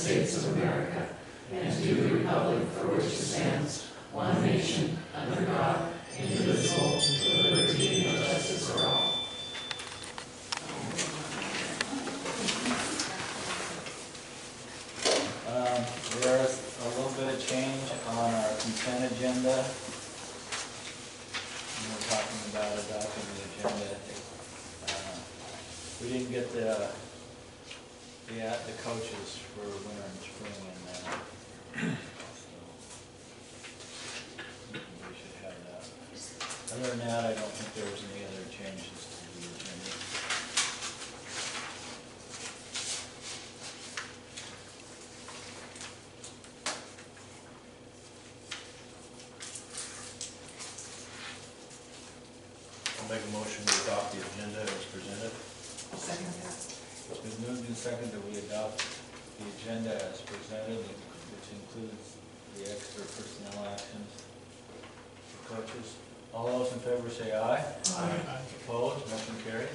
States of America and to the republic for which it stands, one nation, under God, indivisible, with liberty and justice for all. There's a little bit of change on our consent agenda. And we're talking about adopting the agenda. We didn't get the coaches for winter and spring, and so we should have that. Other than that, I don't think there was any other changes to the agenda. I'll make a motion to adopt the agenda as presented. I'll second that. It's been moved and seconded that we adopt the agenda as presented, which includes the extra personnel actions for coaches. All those in favor say aye. Aye. Opposed? Motion carried.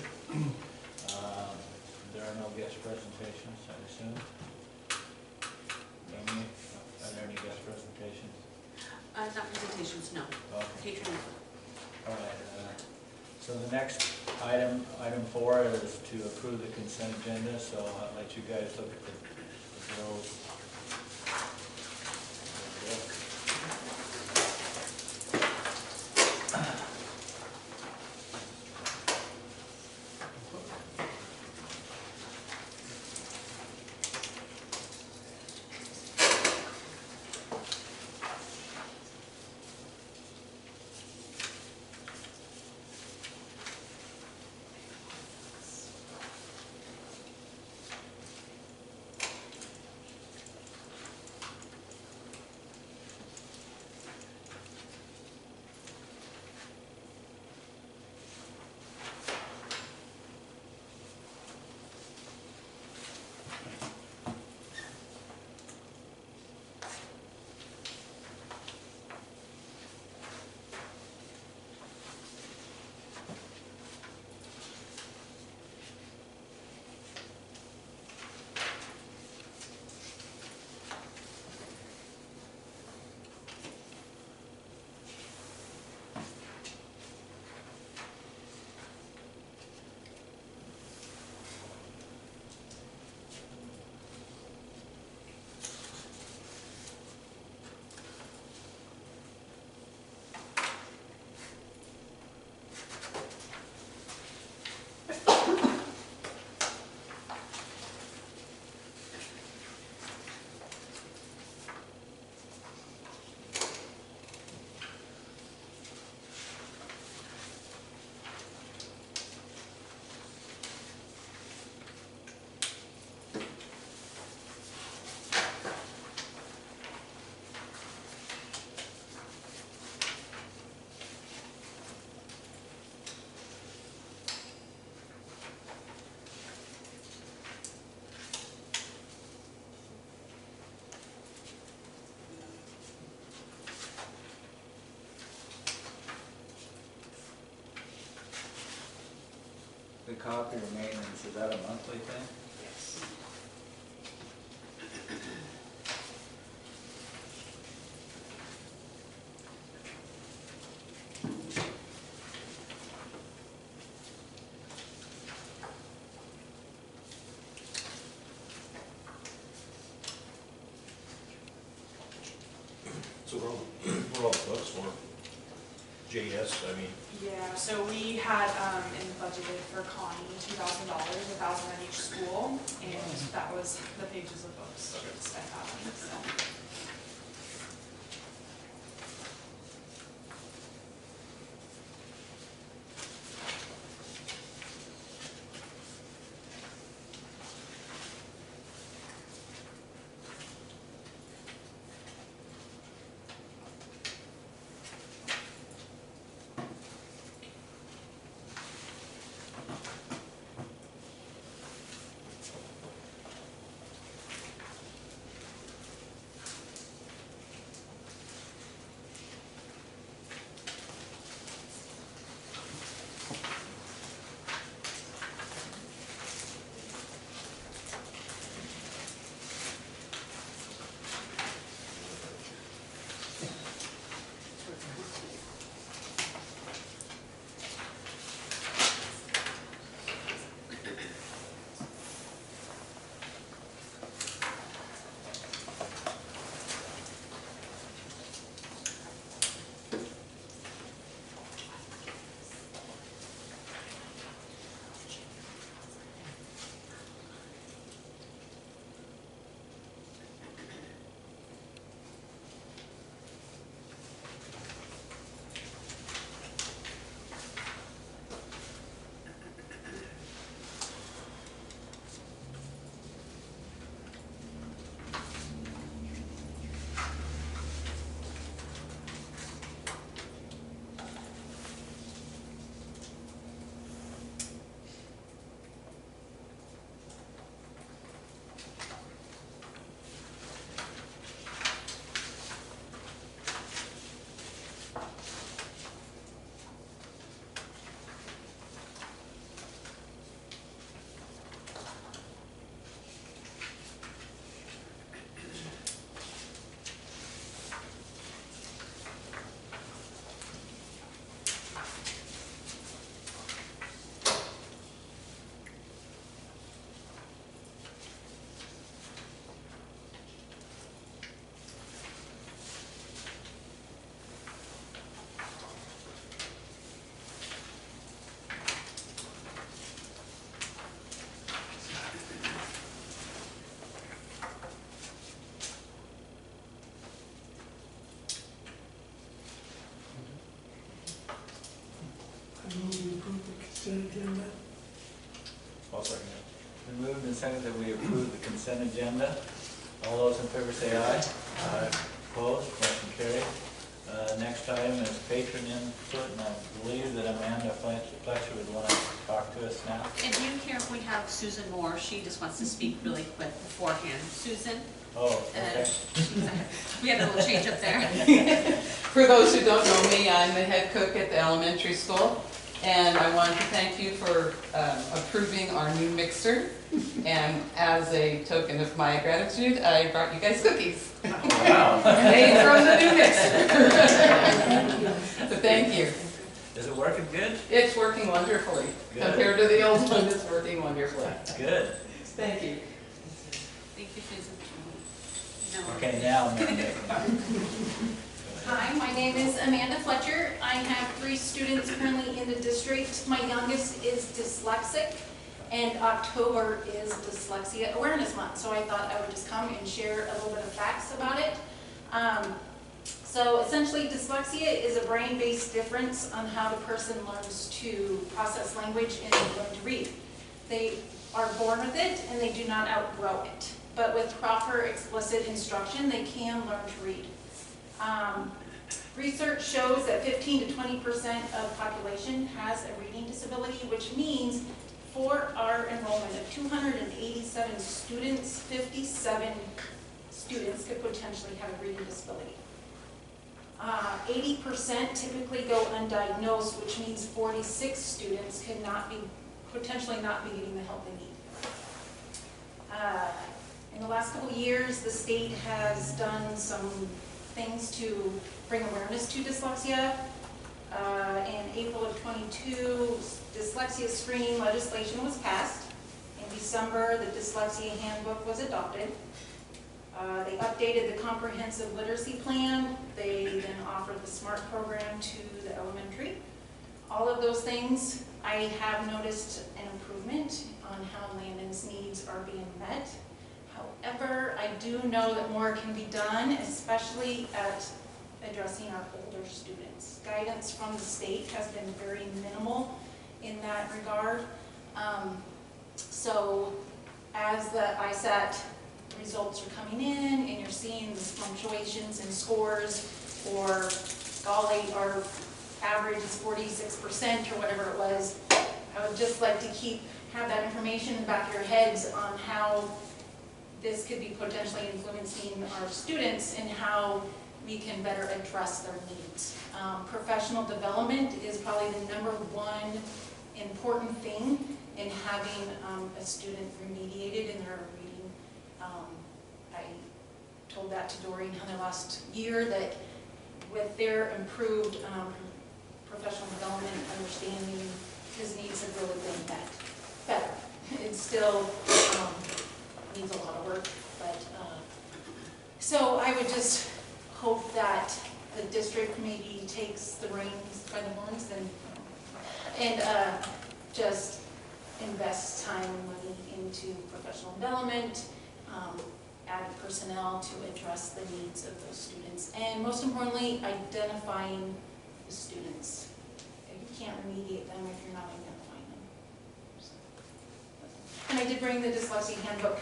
There are no guest presentations, I assume. Amy, are there any guest presentations? Not presentations, no. Okay. Patron Input. All right. So the next item 4 is to approve the consent agenda. So I'll let you guys look at the bills. The copier maintenance, is that a monthly thing? Yes. So we're all the books for JS, I mean. Yeah, so we had in budgeted for Connie $2,000, $1,000 at each school, and that was the pages of books to spend that on. So. consent agenda. I'll second it. Been moved and seconded that we approve the consent agenda. All those in favor say aye. Aye. Opposed, motion carried. Next item is patron input, and I believe that Amanda Fletcher would want to talk to us now. If you care, we have Susan Moore, she just wants to speak really quick beforehand. Susan? Oh, okay. We had a little change up there. For those who don't know me, I'm the head cook at the elementary school, and I want to thank you for approving our new mixer. And as a token of my gratitude, I brought you guys cookies. Wow. Made from the new mixer. So thank you. Is it working good? It's working wonderfully. Good. Compared to the old one, it's working wonderfully. Good. Thank you. Thank you, Susan. No. Okay, now Amanda. Hi, my name is Amanda Fletcher. I have 3 students currently in the district. My youngest is dyslexic, and October is Dyslexia Awareness Month, so I thought I would just come and share a little bit of facts about it. So essentially, dyslexia is a brain-based difference on how the person learns to process language and learn to read. They are born with it, and they do not outgrow it. But with proper explicit instruction, they can learn to read. Research shows that 15 to 20% of population has a reading disability, which means for our enrollment of 287 students, 57 students could potentially have a reading disability. 80% typically go undiagnosed, which means 46 students could potentially not be getting the help they need. In the last couple of years, the state has done some things to bring awareness to dyslexia. In April of 22, dyslexia screening legislation was passed. In December, the dyslexia handbook was adopted. They updated the comprehensive literacy plan. They then offered the SMART program to the elementary. All of those things, I have noticed an improvement on how Landon's needs are being met. However, I do know that more can be done, especially at addressing our older students. Guidance from the state has been very minimal in that regard. So as the ISAT results are coming in and you're seeing the fluctuations in scores, or golly, our average is 46% or whatever it was, I would just like to have that information in the back of your heads on how this could be potentially influencing our students and how we can better address their needs. Professional development is probably the #1 important thing in having a student remediated in their reading. I told that to Doreen Hunter last year, that with their improved professional development, understanding, his needs have really been met better. It still needs a lot of work, but so I would just hope that the district maybe takes the reins by the horns and just invests time and money into professional development, add personnel to address the needs of those students, and most importantly, identifying the students. You can't remediate them if you're not identifying them. So, and I did bring the dyslexia handbook.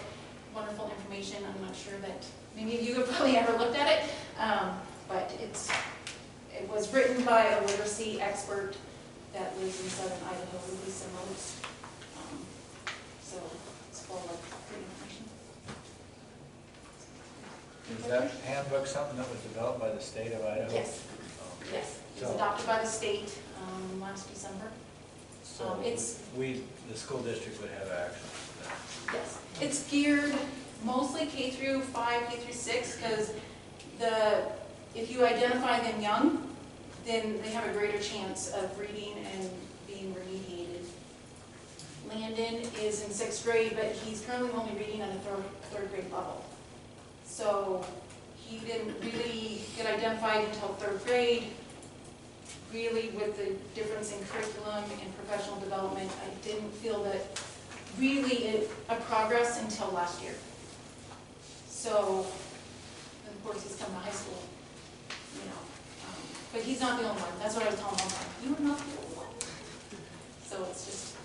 Wonderful information. I'm not sure that many of you have probably ever looked at it, but it was written by a literacy expert that lives in southern Idaho, Lisa Rhodes. So it's full of great information. Is that handbook something that was developed by the state of Idaho? Yes. Oh. Yes. It was So- adopted by the state last December. So It's- the school district would have access to that. Yes. It's geared mostly K through 5, K through 6, because if you identify them young, then they have a greater chance of reading and being remediated. Landon is in 6th grade, but he's currently only reading at a third grade level. So he didn't really get identified until 3rd grade. Really, with the difference in curriculum and professional development, I didn't feel that really a progress until last year. So, and of course, he's come to high school, you know, but he's not the only one. That's what I was telling him all the time. You are not the only one. So it's just,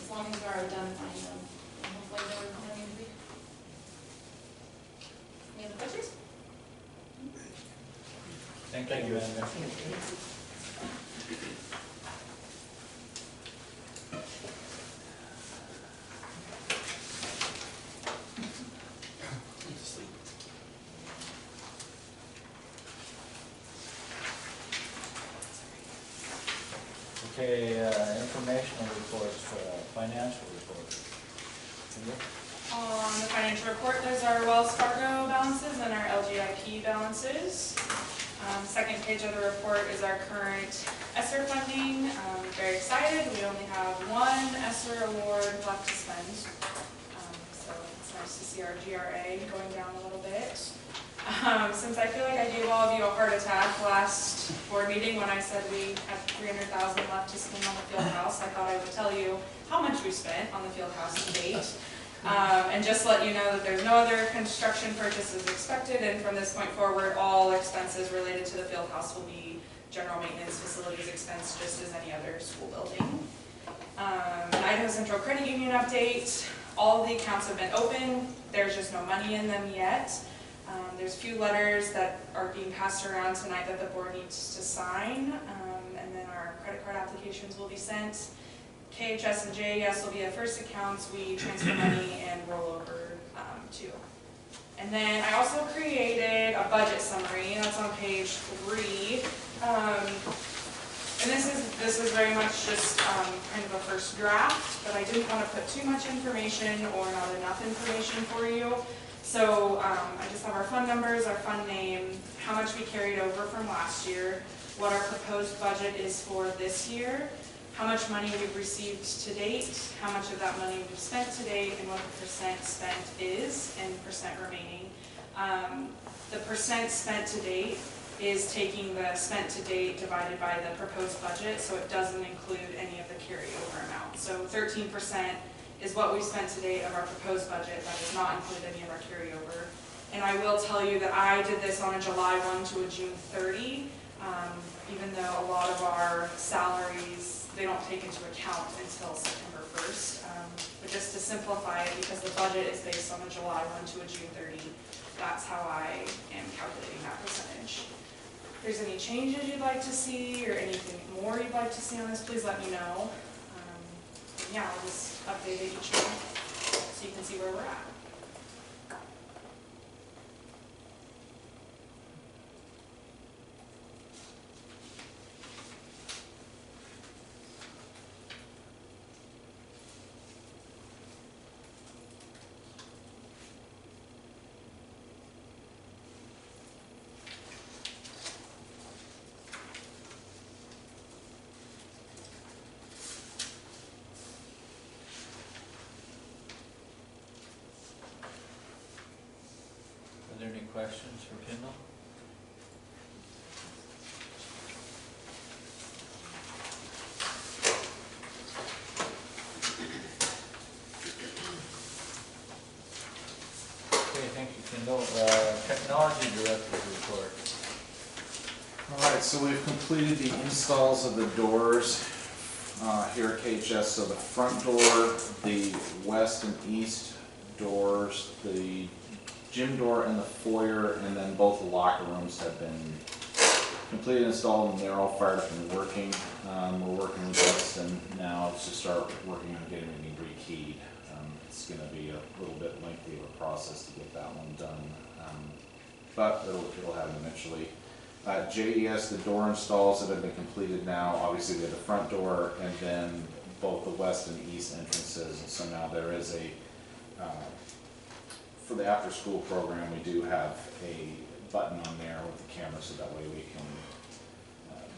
as long as we're identifying them, and hopefully they're going to be. Any other questions? Thank you, Amanda. Okay, informational reports, financial reports. On the financial report, there's our Wells Fargo balances and our LGIP balances. Second page of the report is our current ESSER funding. Very excited, we only have one ESSER award left to spend. So it's nice to see our GRA going down a little bit. Since I feel like I gave all of you a heart attack last board meeting when I said we had $300,000 left to spend on the field house, I thought I would tell you how much we spent on the field house to date. And just let you know that there's no other construction purchases expected, and from this point forward, all expenses related to the field house will be general maintenance facilities expense, just as any other school building. Idaho Central Credit Union update. All of the accounts have been open. There's just no money in them yet. There's a few letters that are being passed around tonight that the board needs to sign, and then our credit card applications will be sent. KHS and JES will be the first accounts we transfer money and roll over to. And then I also created a budget summary, and that's on page 3. And this is very much just kind of a first draft, but I didn't want to put too much information or not enough information for you. So I just have our fund numbers, our fund name, how much we carried over from last year, what our proposed budget is for this year, how much money we've received to date, how much of that money we've spent to date, and what the percent spent is, and percent remaining. The percent spent to date is taking the spent to date divided by the proposed budget, so it doesn't include any of the carryover amount. So 13% is what we spent to date of our proposed budget. That does not include any of our carryover. And I will tell you that I did this on a July 1 to a June 30, even though a lot of our salaries, they don't take into account until September 1st. But just to simplify it, because the budget is based on a July 1 to a June 30, that's how I am calculating that percentage. If there's any changes you'd like to see or anything more you'd like to see on this, please let me know. Yeah, I'll just update it each month so you can see where we're at. Are there any questions for Kendall? Okay, thank you, Kendall. Technology Director's report. All right, so we've completed the installs of the doors here at KHS. So the front door, the west and east doors, the gym door and the foyer, and then both locker rooms have been completely installed and they're all fired up and working. We're working with Justin now to start working on getting everything rekeyed. It's going to be a little bit lengthy of a process to get that one done, but it'll happen eventually. JES, the door installs that have been completed now, obviously we have the front door and then both the west and east entrances, and so now there is a for the after-school program, we do have a button on there with the camera, so that way we can,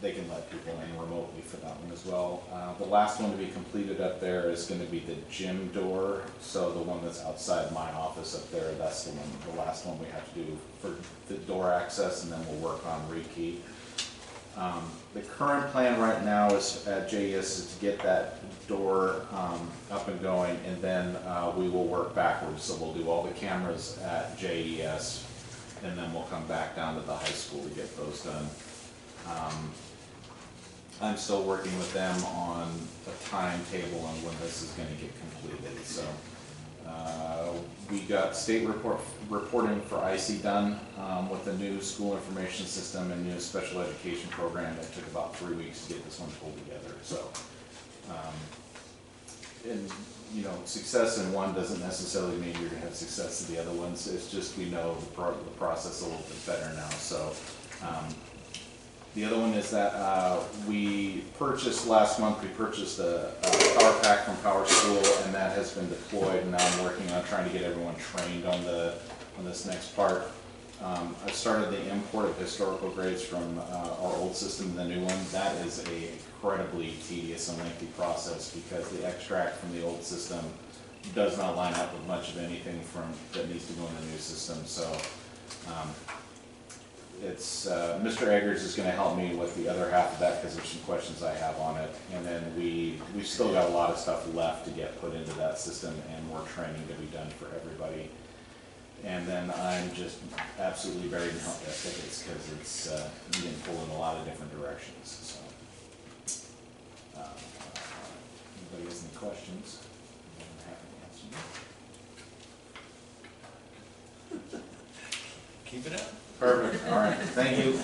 they can let people in remotely for that one as well. The last one to be completed up there is going to be the gym door, so the one that's outside my office up there, that's the last one we have to do for the door access, and then we'll work on rekey. The current plan right now is at JES is to get that door up and going, and then we will work backwards. So we'll do all the cameras at JES, and then we'll come back down to the high school to get those done. I'm still working with them on a timetable on when this is gonna get completed, so. We got state reporting for IC done, with the new school information system and new special education program. That took about 3 weeks to get this one pulled together, so. And, you know, success in one doesn't necessarily mean you're gonna have success in the other ones. It's just we know the process a little bit better now, so. The other one is that we purchased last month, we purchased a power pack from Power School, and that has been deployed, and now I'm working on trying to get everyone trained on this next part. I started the import of historical grades from our old system to the new one. That is a incredibly tedious and lengthy process because the extract from the old system does not line up with much of anything that needs to go in the new system. So it's Mr. Eggers is going to help me with the other half of that because there's some questions I have on it, and then we've still got a lot of stuff left to get put into that system and more training to be done for everybody. And then I'm just absolutely buried in help desk tickets because it's being pulled in a lot of different directions. So, anybody has any questions? I'm happy to answer them. Keep it up. Perfect. All right. Thank you.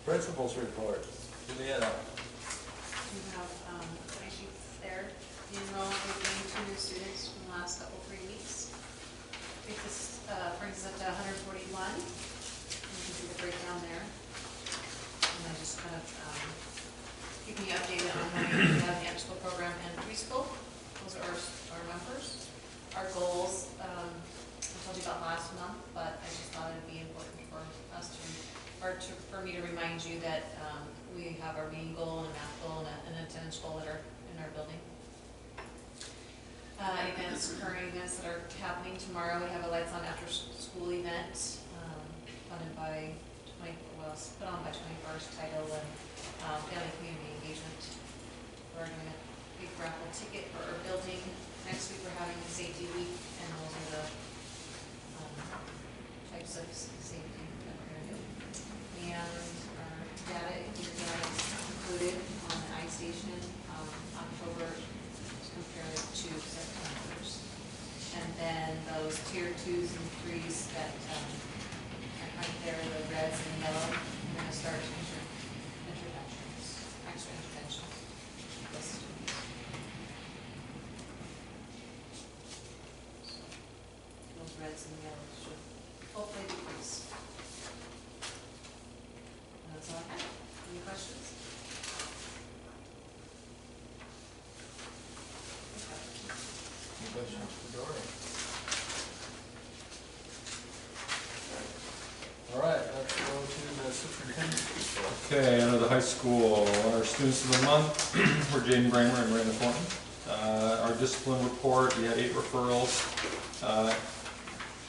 Principals report. Julietta. You have my sheets there. The enrollment we've gained 2 new students from the last 3 weeks. I think this brings us up to 141. You can see the breakdown there. And I just kind of keep me updated on how we have the after-school program and preschool. Those are our numbers. Our goals, I told you about last month, but I just thought it'd be important for us for me to remind you that we have our main goal and a math goal and an attendance goal that are in our building. Events occurring that are happening tomorrow. We have a Lights On After School event funded by put on by 21st title and Family Community Engagement. We're doing a big raffle ticket for our building. Next week we're having a safety week, and those are the types of safety that we're going to do. And our data is included on the iStation October compared to September's. And then those tier 2s and 3s that are right there, the reds and yellow, we're going to start extra interventions. Those reds and yellows should hopefully decrease. And that's all I have. Any questions? Any questions for Dory? All right, let's go to the superintendent report. Okay, under the high school, our students of the month were Jaden Bramer and Miranda Thornton. Our discipline report, we had 8 referrals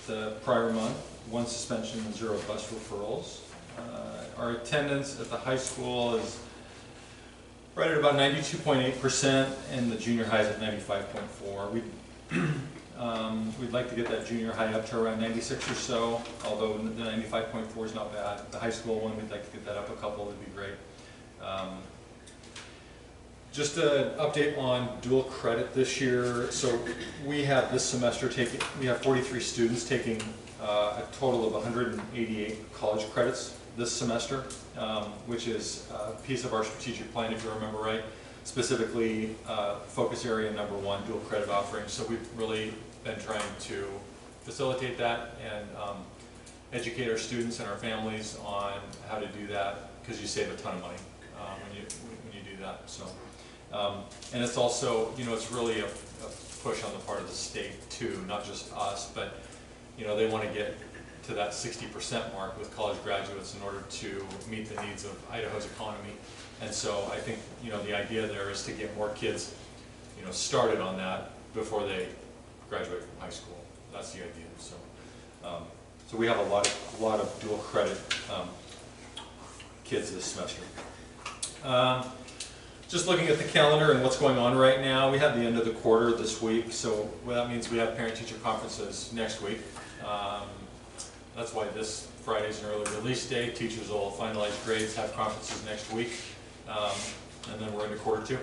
the prior month, 1 suspension and 0 bus referrals. Our attendance at the high school is right at about 92.8%, and the junior high is at 95.4%. We'd like to get that junior high up to around 96 or so, although the 95.4 is not bad. The high school one, we'd like to get that up a couple, would be great. Just an update on dual credit this year. So we have this semester we have 43 students taking a total of 188 college credits this semester, which is a piece of our strategic plan, if you remember right, specifically focus area number 1, dual credit offerings. So we've really been trying to facilitate that and educate our students and our families on how to do that, because you save a ton of money when you do that. So, and it's also, you know, it's really a push on the part of the state too, not just us, but you know, they want to get to that 60% mark with college graduates in order to meet the needs of Idaho's economy. And so I think, you know, the idea there is to get more kids, you know, started on that before they graduate from high school. That's the idea. So, so we have a lot of dual credit kids this semester. Just looking at the calendar and what's going on right now, we have the end of the quarter this week, so that means we have parent-teacher conferences next week. That's why this Friday's an early release day. Teachers will finalize grades, have conferences next week, and then we're into quarter 2.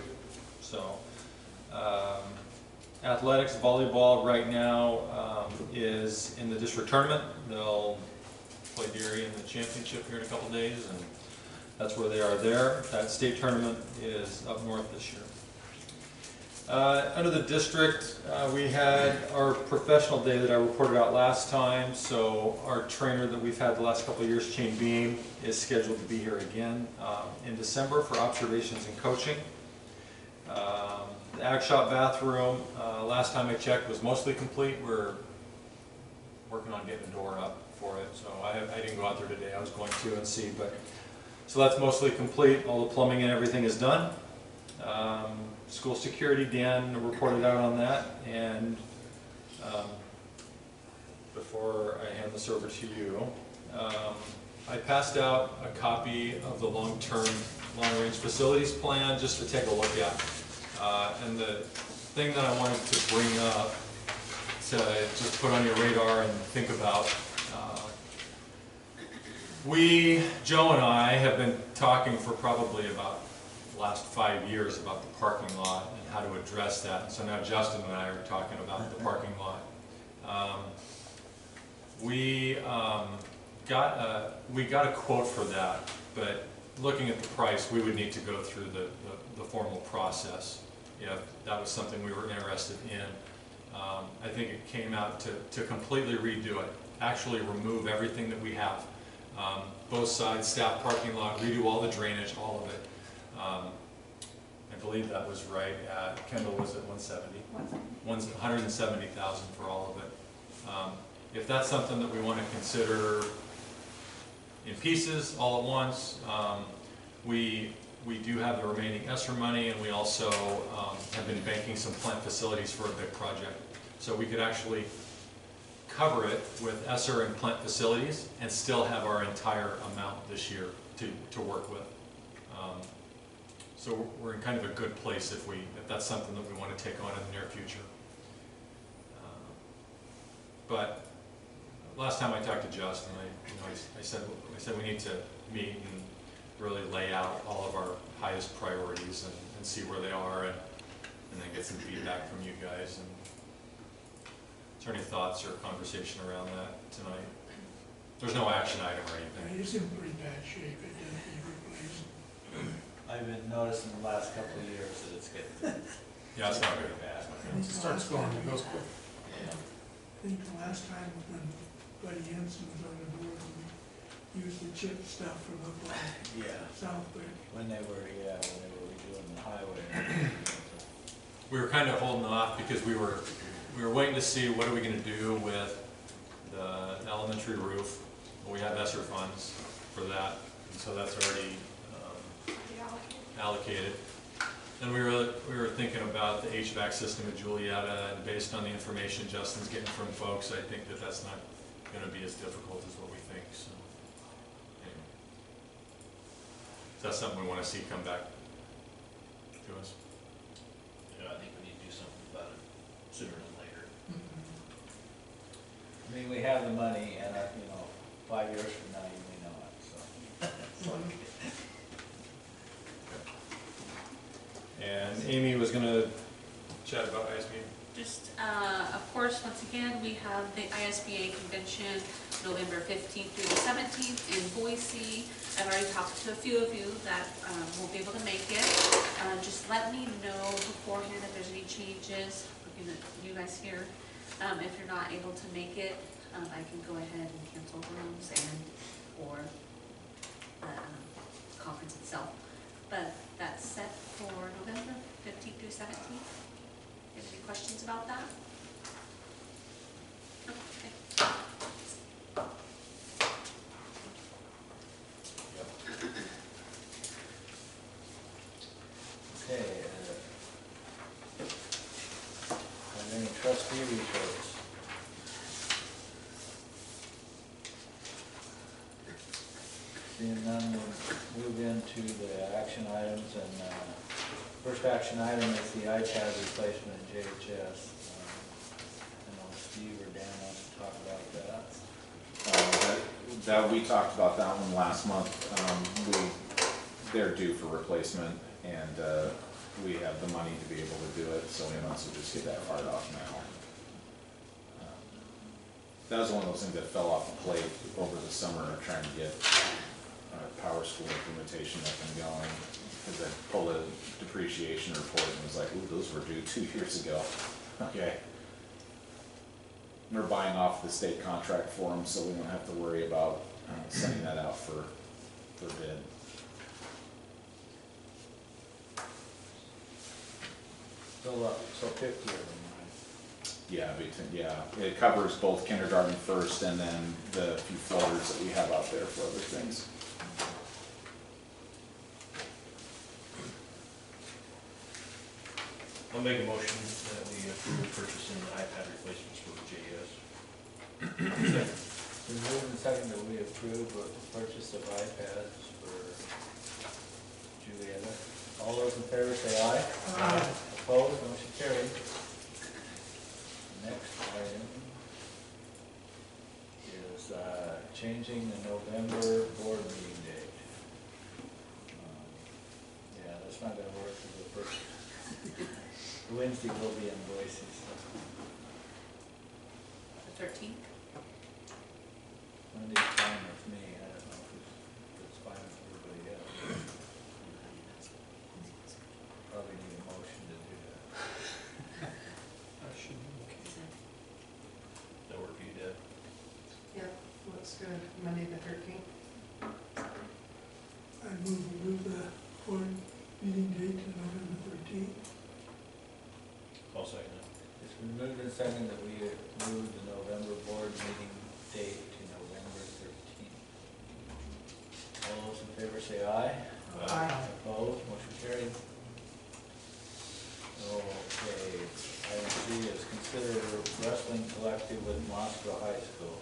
So, athletics, volleyball right now is in the district tournament. They'll play Deary in the championship here in a couple days, and that's where they are there. That state tournament is up north this year. Under the district, we had our professional day that I reported out last time. So our trainer that we've had the last couple of years, Chain Beam, is scheduled to be here again in December for observations and coaching. The Ag Shop bathroom, last time I checked, was mostly complete. We're working on getting a door up for it. So I didn't go out there today. I was going to and see, but so that's mostly complete. All the plumbing and everything is done. School security, Dan reported out on that, and before I hand this over to you, I passed out a copy of the long-range facilities plan just to take a look at. And the thing that I wanted to bring up to just put on your radar and think about, Joe and I have been talking for probably about the last 5 years about the parking lot and how to address that. And so now Justin and I are talking about the parking lot. We got a quote for that, but looking at the price, we would need to go through the formal process if that was something we were interested in. I think it came out to completely redo it, actually remove everything that we have. Both sides, staff parking lot, redo all the drainage, all of it. I believe that was right at, Kendall was at 170? 170,000 for all of it. If that's something that we want to consider in pieces all at once, we do have the remaining ESSER money, and we also have been banking some plant facilities for a big project. So we could actually cover it with ESSER and plant facilities and still have our entire amount this year to work with. So we're in kind of a good place if that's something that we want to take on in the near future. But last time I talked to Justin, I said we need to meet and really lay out all of our highest priorities and see where they are, and then get some feedback from you guys. And is there any thoughts or conversation around that tonight? There's no action item or anything. It's in pretty bad shape. It does need replaced. I've been noticing the last couple of years that it's getting Yeah, it's not very bad. Once it starts going, it goes quick. Yeah. I think the last time when Buddy Jensen was on the board, we used the chip stuff from up on Yeah. Southbridge. When they were redoing the highway. We were kind of holding off because we were waiting to see what are we going to do with the elementary roof. We have ESSER funds for that, and so that's already allocated. And we were thinking about the HVAC system at Julietta, and based on the information Justin's getting from folks, I think that that's not going to be as difficult as what we think. So, anyway, that's something we want to see come back to us. Yeah, I think we need to do something about it sooner than later. I mean, we have the money, and 5 years from now, you may not, so. And Amy was going to chat about ISB. Just, of course, once again, we have the ISBA convention November 15th through the 17th in Boise. I've already talked to a few of you that won't be able to make it. Just let me know beforehand if there's any changes. You guys here, if you're not able to make it, I can go ahead and cancel rooms or the conference itself. But that's set for November 15th through 17th. Any questions about that? Okay. Okay. Are there any trustee reports? Seeing none, we'll move into the action items, and first action item is the iPad replacement at JHS. I know Steve or Dan wants to talk about that. that, we talked about that one last month. They're due for replacement, and we have the money to be able to do it, so we might as well just get that fired off now. That was one of those things that fell off the plate over the summer, trying to get Power School implementation up and going. Because I pulled a depreciation report and was like, ooh, those were due 2 years ago. Okay. We're buying off the state contract for them, so we don't have to worry about sending that out for bid. So 50 of them, right? Yeah, it covers both kindergarten first and then the few floaters that we have out there for other things. I'll make a motion that we approve purchasing the iPad replacements for JES. Been moved and seconded that we approve the purchase of iPads for Julietta. All those in favor say aye. Aye. Opposed, motion carried. Next item is changing the November board meeting date. Yeah, that's not gonna work for the first. Wednesday will be in Boise, so The 13th? Monday's fine with me. I don't know if it's fine with everybody else. Probably need a motion to do that. That should be okay. That work for you, Deb? Yep, looks good. Monday the 13th. I move the board meeting date to November 13th. I'll second that. It's been moved and seconded that we move the November board meeting date to November 13th. All those in favor say aye. Aye. Opposed, motion carried. Okay, item C is consider wrestling collective with Moscow High School.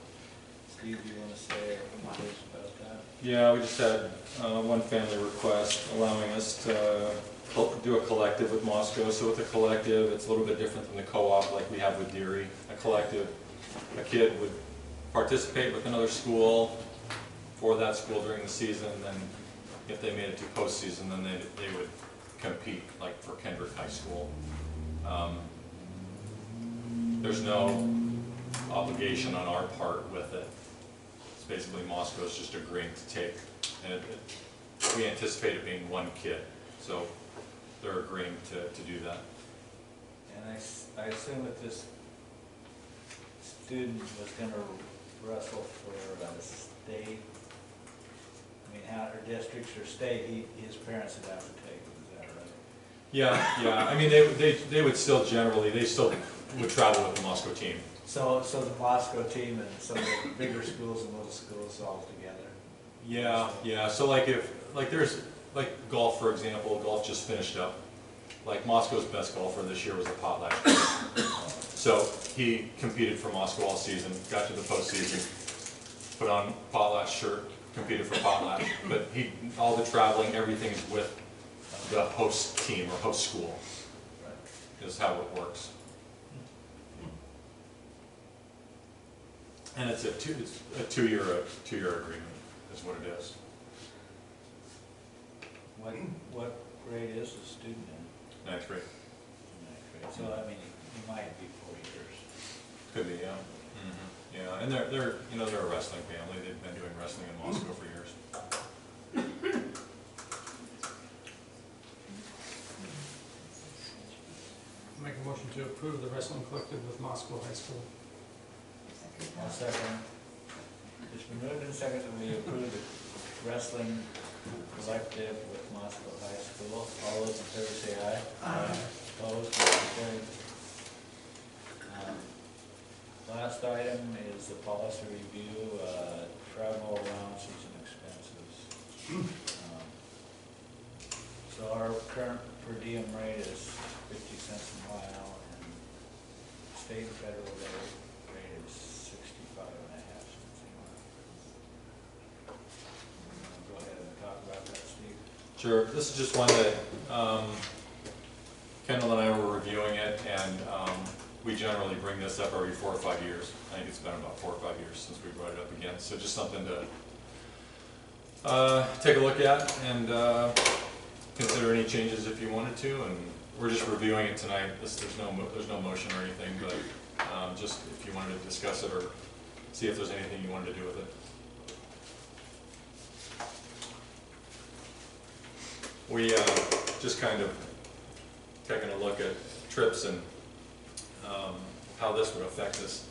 Steve, do you want to say anything about that? Yeah, we just had one family request allowing us to do a collective with Moscow. So with a collective, it's a little bit different than the co-op like we have with Deary. A collective, a kid would participate with another school for that school during the season, then if they made it to postseason, then they would compete like for Kendrick High School. There's no obligation on our part with it. It's basically Moscow's just agreeing to take, and we anticipate it being one kid, so they're agreeing to do that. And I assume that this student was going to wrestle for the state. I mean, how her districts or state, his parents would have to take it, is that right? Yeah. I mean, they would still generally, they still would travel with the Moscow team. So the Moscow team and some of the bigger schools and little schools all together. Yeah. So like there's like golf, for example. Golf just finished up. Like Moscow's best golfer this year was the Potlatch kid. So he competed for Moscow all season, got to the postseason, put on Potlatch shirt, competed for Potlatch. But all the traveling, everything is with the host team or host school. Right. Is how it works. And it's a two-year agreement is what it is. What grade is the student in? Ninth grade. Ninth grade. So I mean, he might be 4 years. Could be, yeah. Mm-hmm. Yeah, and they're a wrestling family. They've been doing wrestling in Moscow for years. Make a motion to approve the wrestling collective with Moscow High School. I'll second. It's been moved and seconded that we approve the wrestling collective with Moscow High School. All those in favor say aye. Aye. Opposed, motion carried. Last item is the policy review, travel allowances and expenses. So our current per diem rate is 50 cents a mile, and state and federal rate is 65.5 cents a mile. Go ahead and talk about that, Steve. Sure. This is just one that Kendall and I were reviewing it, and we generally bring this up every 4 or 5 years. I think it's been about 4 or 5 years since we brought it up again. So just something to take a look at and consider any changes if you wanted to. And we're just reviewing it tonight. There's no motion or anything, but just if you wanted to discuss it or see if there's anything you wanted to do with it. We just kind of taking a look at trips and how this would affect us.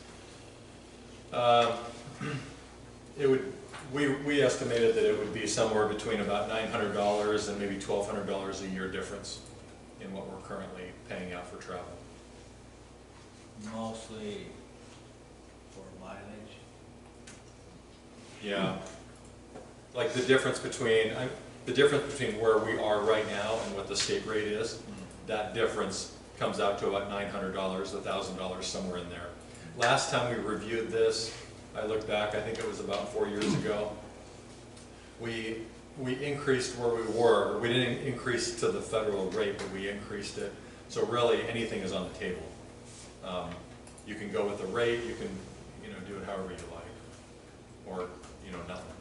We estimated that it would be somewhere between about $900 and maybe $1,200 a year difference in what we're currently paying out for travel. Mostly for mileage. Yeah, like the difference between where we are right now and what the state rate is. That difference comes out to about $900, $1,000, somewhere in there. Last time we reviewed this, I look back, I think it was about 4 years ago. We increased where we were. We didn't increase to the federal rate, but we increased it. So really, anything is on the table. You can go with the rate. You can, do it however you like, or nothing.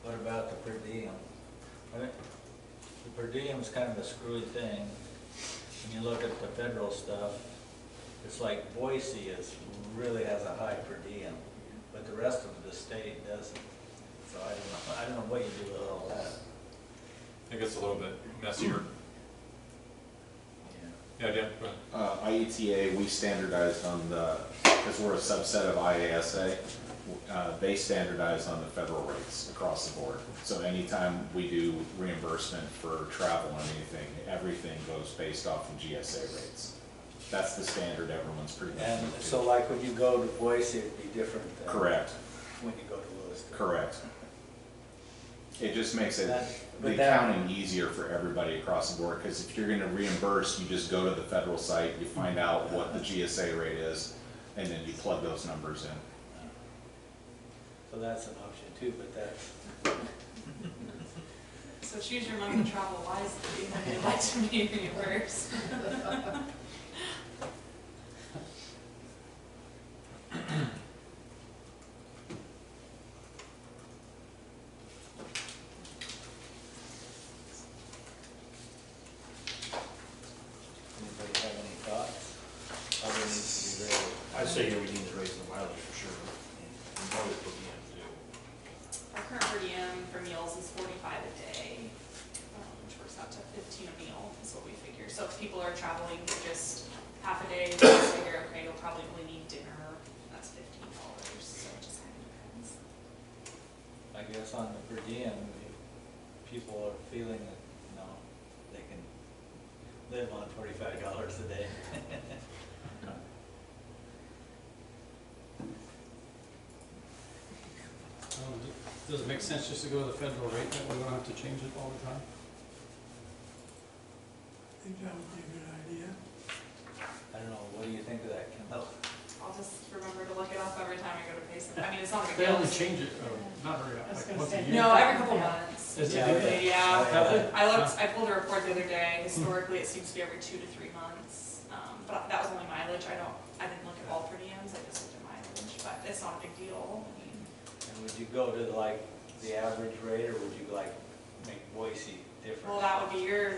What about the per diem? The per diem is kind of a screwy thing. When you look at the federal stuff, it's like Boise really has a high per diem, but the rest of the state doesn't. So I don't know what you do with all that. It gets a little bit messier. Yeah, IETA, we standardized on because we're a subset of IASA, they standardize on the federal rates across the board. So anytime we do reimbursement for travel or anything, everything goes based off of GSA rates. That's the standard everyone's pretty much. And so like when you go to Boise, it'd be different than correct. When you go to Lewiston. Correct. It just makes the accounting easier for everybody across the board, because if you're going to reimburse, you just go to the federal site, you find out what the GSA rate is, and then you plug those numbers in. So that's an option too, but that's... So choose your month to travel wisely when you'd like to be reimbursed. Anybody have any thoughts? Other needs to be raised? I say we need to raise the mileage for sure. And probably per diem too. Our current per diem for meals is $45 a day, which works out to $15 a meal is what we figure. So if people are traveling for just half a day, we figure, okay, you'll probably only need dinner. That's $15. So it just kind of depends. I guess on the per diem, if people are feeling that, they can live on $45 a day. Does it make sense just to go to the federal rate, that we don't have to change it all the time? I think that would be a good idea. I don't know, what do you think of that, Kendall? I'll just remember to look it up every time I go to pay some. I mean, it's not a big They deal. only change it, not very often, like once a year? No, every couple months. Is it? Yeah. Have they? I pulled a report the other day. Historically, it seems to be every 2 to 3 months. But that was only mileage. I didn't look at all per diems. I just looked at mileage. But it's not a big deal. I mean, And would you go to like the average rate, or would you like make Boise different? well, that would be your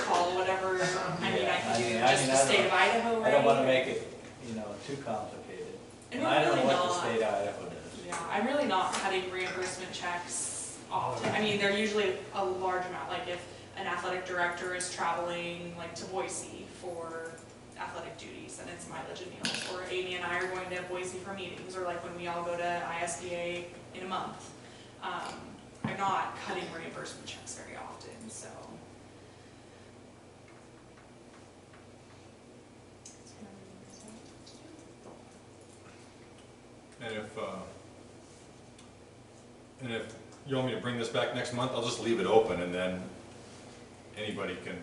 call. Whatever. I mean, I can do I just mean, the state of Idaho rate. I don't want to make it, too complicated. And And we're I don't know really what the not. state of Idaho does. Yeah, I'm really not cutting reimbursement checks often. I mean, they're usually a large amount, like if an athletic director is traveling like to Boise for athletic duties, and it's mileage and meals. Or Amy and I are going to Boise for meetings, or like when we all go to ISBA in a month. I'm not cutting reimbursement checks very often, so. And if you want me to bring this back next month, I'll just leave it open, and then anybody can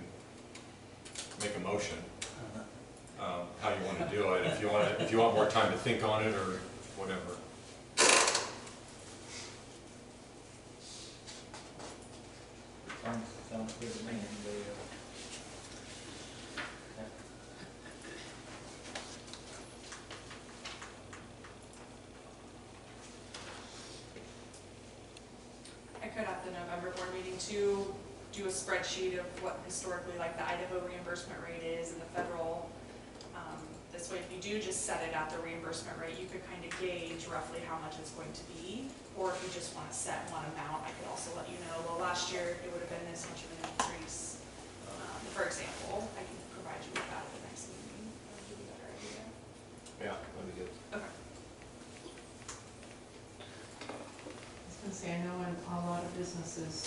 make a motion, how you want to do it, if you want more time to think on it, or whatever. Sounds good to me. Anybody else? to do a spreadsheet of what historically like the Idaho reimbursement rate is and the federal. This way, if you do just set it at the reimbursement rate, you could kind of gauge roughly how much it's going to be. Or if you just want to set one amount, I could also let you know, well, last year it would have been this much of an increase. For example, I can provide you with that at the next meeting. That'll give you a better idea. Yeah, that'd be good. Okay. I was gonna say, I know in a lot of businesses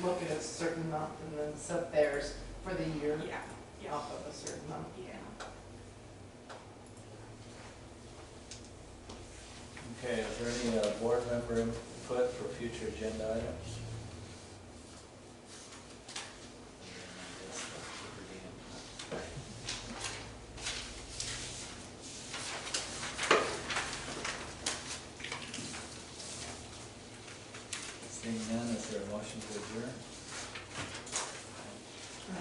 look at a certain month and then set theirs for the year Yeah. off of a certain month. Yeah. Okay, is there any board member input for future agenda items? Seeing none, is there a motion to adjourn?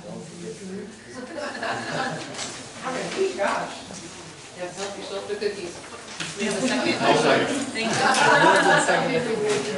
Don't forget to. Gosh. Yeah, help yourself to cookies. We have a second. I'll second. Thank you. Second.